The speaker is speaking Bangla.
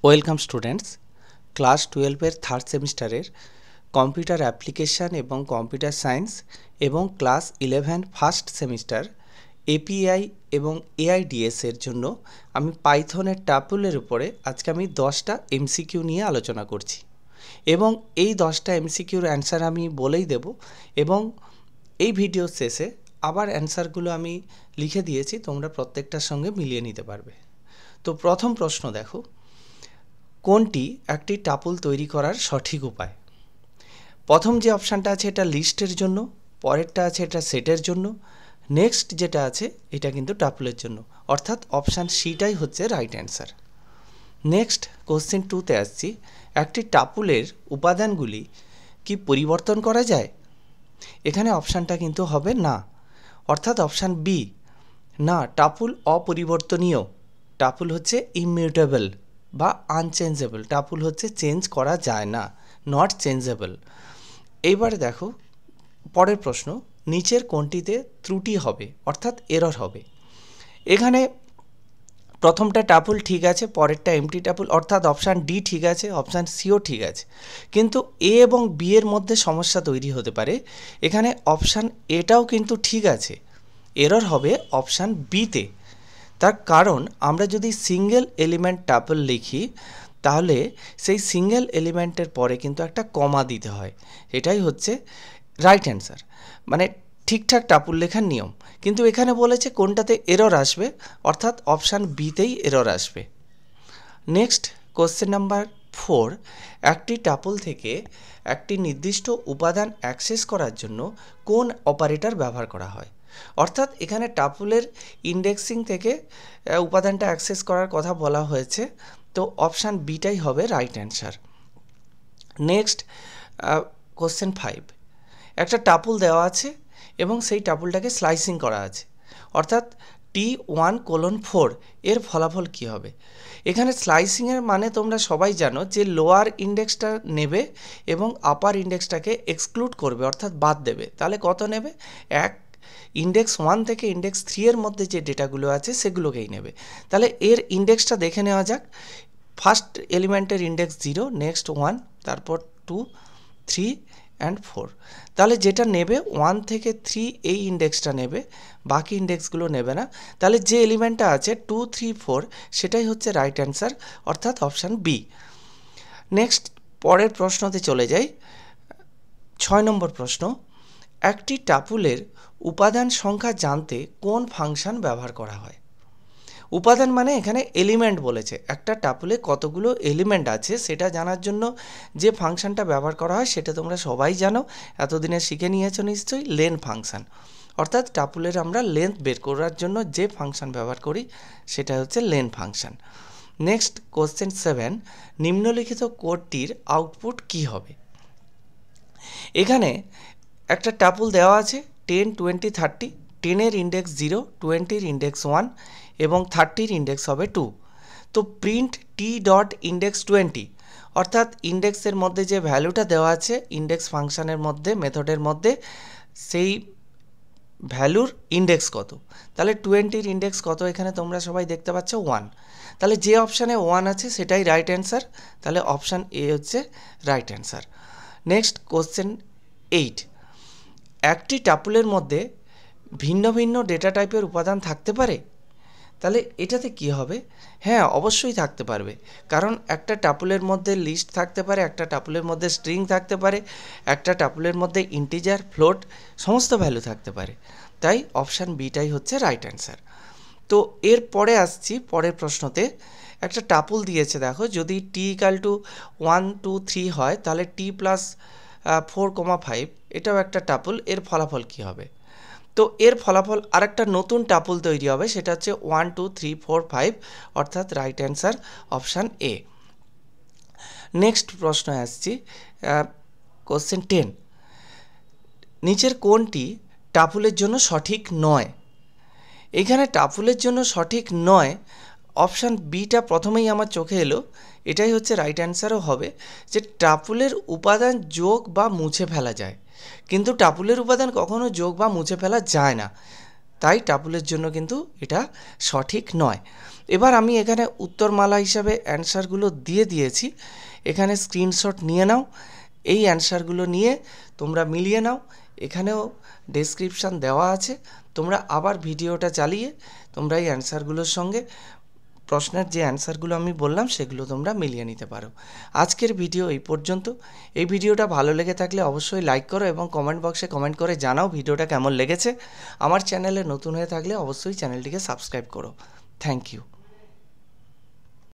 ওয়েলকাম স্টুডেন্টস, ক্লাস 12-এর থার্ড সেমিস্টারের কম্পিউটার অ্যাপ্লিকেশান এবং কম্পিউটার সায়েন্স এবং ক্লাস 11 ফার্স্ট সেমিস্টার এপিআই এবং এআইডিএসের জন্য আমি পাইথনের টাপুলের উপরে আজকে আমি 10টা এমসিকিউ নিয়ে আলোচনা করছি এবং এই 10টা এমসিকিউর অ্যান্সার আমি বলেই দেব এবং এই ভিডিওর শেষে আবার অ্যান্সারগুলো আমি লিখে দিয়েছি, তোমরা প্রত্যেকটার সঙ্গে মিলিয়ে নিতে পারবে। তো প্রথম প্রশ্ন দেখো, কোনটি একটি টাপুল তৈরি করার সঠিক উপায়? প্রথম যে অপশানটা আছে এটা লিস্টের জন্য, পরেরটা আছে এটা সেটের জন্য, নেক্সট যেটা আছে এটা কিন্তু টাপুলের জন্য, অর্থাৎ অপশান সিটাই হচ্ছে রাইট অ্যান্সার। নেক্সট কোশ্চেন 2তে আসছি, একটি টাপুলের উপাদানগুলি কি পরিবর্তন করা যায়? এখানে অপশানটা কিন্তু হবে না, অর্থাৎ অপশান বি না, টাপুল অপরিবর্তনীয়। টাপুল হচ্ছে ইমিউটেবল বা আনচেঞ্জেবল, টাপুল হচ্ছে চেঞ্জ করা যায় না, নট চেঞ্জেবল। এইবারে দেখো পরের প্রশ্ন, নিচের কোনটিতে ত্রুটি হবে অর্থাৎ এরর হবে? এখানে প্রথমটা টাপুল ঠিক আছে, পরেরটা এমটি টাপুল, অর্থাৎ অপশান ডি ঠিক আছে, অপশান সিও ঠিক আছে, কিন্তু এ এবং বি এর মধ্যে সমস্যা তৈরি হতে পারে। এখানে অপশান এটাও কিন্তু ঠিক আছে, এরর হবে অপশান বিতে। তার কারণ আমরা যদি সিঙ্গেল এলিমেন্ট টাপল লিখি তাহলে সেই সিঙ্গেল এলিমেন্টের পরে কিন্তু একটা কমা দিতে হয়, এটাই হচ্ছে রাইট অ্যান্সার, মানে ঠিকঠাক টাপুল লেখার নিয়ম। কিন্তু এখানে বলেছে কোনটাতে এরর আসবে, অর্থাৎ অপশান বিতেই এরর আসবে। নেক্সট কোশ্চেন নাম্বার 4, একটি টাপুল থেকে একটি নির্দিষ্ট উপাদান অ্যাক্সেস করার জন্য কোন অপারেটর ব্যবহার করা হয়? অর্থাৎ এখানে টাপুলের ইন্ডেক্সিং থেকে উপাদানটা অ্যাক্সেস করার কথা বলা হয়েছে, তো অপশান বিটাই হবে রাইট অ্যান্সার। নেক্সট কোশ্চেন 5, একটা টাপুল দেওয়া আছে এবং সেই টাপুলটাকে স্লাইসিং করা আছে, অর্থাৎ T1:4 এর ফলাফল কি হবে? এখানে স্লাইসিংয়ের মানে তোমরা সবাই জানো যে লোয়ার ইন্ডেক্সটা নেবে এবং আপার ইন্ডেক্সটাকে এক্সক্লুড করবে, অর্থাৎ বাদ দেবে। তাহলে কত নেবে? ইন্ডেক্স 1 থেকে ইন্ডেক্স 3 এর মধ্যে যে ডেটাগুলো আছে সেগুলোকেই নেবে। তাহলে এর ইন্ডেক্সটা দেখে নেওয়া যাক। ফার্স্ট এলিমেন্টের ইন্ডেক্স 0, নেক্সট 1, তারপর 2, 3 অ্যান্ড 4। তাহলে যেটা নেবে 1 থেকে 3 এই ইন্ডেক্সটা নেবে, বাকি ইন্ডেক্সগুলো নেবে না। তাহলে যে এলিমেন্টটা আছে 2, 3, 4 সেটাই হচ্ছে রাইট অ্যান্সার, অর্থাৎ অপশান বি। নেক্সট পরের প্রশ্নতে চলে যাই। 6 নম্বর প্রশ্ন, একটি টাপুলের উপাদান সংখ্যা জানতে কোন ফাংশন ব্যবহার করা হয়? উপাদান মানে এখানে এলিমেন্ট বলেছে, একটা টাপুলে কতগুলো এলিমেন্ট আছে সেটা জানার জন্য যে ফাংশনটা ব্যবহার করা হয় সেটা তোমরা সবাই জানো, এতদিনে শিখে নিয়েছো নিশ্চয়ই, লেন ফাংশন। অর্থাৎ টাপুলের আমরা লেন্থ বের করার জন্য যে ফাংশন ব্যবহার করি সেটা হচ্ছে লেন ফাংশন। নেক্সট কোশ্চেন 7, নিম্নলিখিত কোডটির আউটপুট কি হবে? এখানে একটা টাপুল দেওয়া আছে 10, 20, 30, 10-এর ইন্ডেক্স 0, 20-এর ইন্ডেক্স 1 এবং 30-এর ইন্ডেক্স হবে 2। তো প্রিন্ট t.index20, অর্থাৎ ইন্ডেক্সের মধ্যে যে ভ্যালুটা দেওয়া আছে ইন্ডেক্স ফাংশনের মধ্যে, মেথডের মধ্যে, সেই ভ্যালুর ইন্ডেক্স কত? তাহলে 20-এর ইন্ডেক্স কত এখানে তোমরা সবাই দেখতে পাচ্ছ 1। তাহলে যে অপশানে 1 আছে সেটাই রাইট অ্যান্সার, তাহলে অপশান এ হচ্ছে রাইট অ্যান্সার। নেক্সট কোশ্চেন 8, একটি টাপুলের মধ্যে ভিন্ন ভিন্ন ডেটা টাইপের উপাদান থাকতে পারে? তাহলে এটাতে কি হবে? হ্যাঁ, অবশ্যই থাকতে পারবে, কারণ একটা টাপুলের মধ্যে লিস্ট থাকতে পারে, একটা টাপুলের মধ্যে স্ট্রিং থাকতে পারে, একটা টাপুলের মধ্যে ইন্টিজার, ফ্লোট সমস্ত ভ্যালু থাকতে পারে, তাই অপশান বিটাই হচ্ছে রাইট অ্যান্সার। তো এর পরে আসছি পরের প্রশ্নতে, একটা টাপুল দিয়েছে দেখো, যদি t=1, 2, 3 হয় তাহলে t+4,5 এটাও একটা টাপুল, এর ফলাফল কি হবে? তো এর ফলাফল আরেকটা নতুন টাপুল তৈরি হবে, সেটা হচ্ছে 1, 2, 3, 4, 5, অর্থাৎ right answer option A. Next প্রশ্ন আসছি কোশ্চেন 10, নিচের কোনটি টাপুলের জন্য সঠিক নয়? এখানে টাপুলের জন্য সঠিক নয়, অপশান বিটা প্রথমেই আমার চোখে এলো, এটাই হচ্ছে রাইট অ্যান্সারও হবে, যে টাপুলের উপাদান যোগ বা মুছে ফেলা যায়, কিন্তু টাপুলের উপাদান কখনো যোগ বা মুছে ফেলা যায় না, তাই টাপুলের জন্য কিন্তু এটা সঠিক নয়। এবার আমি এখানে উত্তরমালা হিসাবে অ্যান্সারগুলো দিয়ে দিয়েছি, এখানে স্ক্রিনশট নিয়ে নাও। এই অ্যান্সারগুলো নিয়ে তোমরা মিলিয়ে নাও, এখানেও ডেসক্রিপশান দেওয়া আছে, তোমরা আবার ভিডিওটা চালিয়ে তোমরা এই অ্যান্সারগুলোর সঙ্গে প্রশ্নের যে অ্যান্সারগুলো আমি বললাম সেগুলো তোমরা মিলিয়ে নিতে পারো। আজকের ভিডিও এই পর্যন্ত। এই ভিডিওটা ভালো লেগে থাকলে অবশ্যই লাইক করো এবং কমেন্ট বক্সে কমেন্ট করে জানাও ভিডিওটা কেমন লেগেছে। আমার চ্যানেলে নতুন হয়ে থাকলে অবশ্যই চ্যানেলটিকে সাবস্ক্রাইব করো। Thank you.